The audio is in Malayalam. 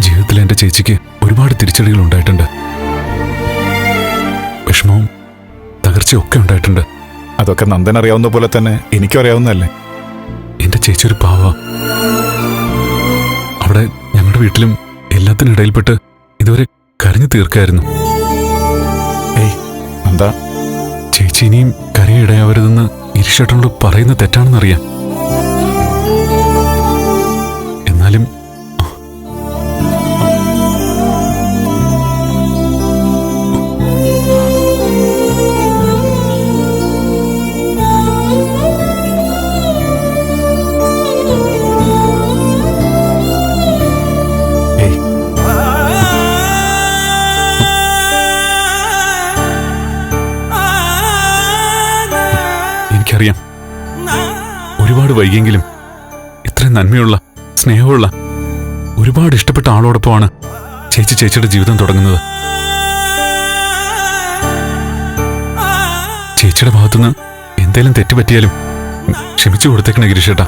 ജീവിതത്തിൽ എൻ്റെ ചേച്ചിക്ക് ഒരുപാട് തിരിച്ചടികൾ ഉണ്ടായിട്ടുണ്ട്. വിഷമവും തകർച്ചയും ഒക്കെ ഉണ്ടായിട്ടുണ്ട്. അതൊക്കെ നന്ദൻ അറിയാവുന്ന പോലെ തന്നെ എനിക്കും അറിയാവുന്നതല്ലേ. എൻ്റെ ചേച്ചി ഒരു പാവ. അവിടെ ഞങ്ങളുടെ വീട്ടിലും എല്ലാത്തിനും ഇടയിൽപ്പെട്ട് ഇതുവരെ കരഞ്ഞു തീർക്കായിരുന്നു. ഏയ് എന്താ ചേച്ചി ഇനിയും കരയിടയാവരുതെന്ന് ഇരിഷേട്ടനോട് പറയുന്ന തെറ്റാണെന്നറിയാം. എന്നാലും എനിക്കറിയാം ഒരുപാട് വൈകിയെങ്കിലും ഇത്രയും നന്മയുള്ള സ്നേഹമുള്ള ഒരുപാട് ഇഷ്ടപ്പെട്ട ആളോടൊപ്പമാണ് ചേച്ചി ചേച്ചിയുടെ ജീവിതം തുടങ്ങുന്നത്. ചേച്ചിയുടെ ഭാഗത്തുനിന്ന് എന്തേലും തെറ്റുപറ്റിയാലും ക്ഷമിച്ചു കൊടുത്തേക്കണേ ഗിരീഷേട്ടാ.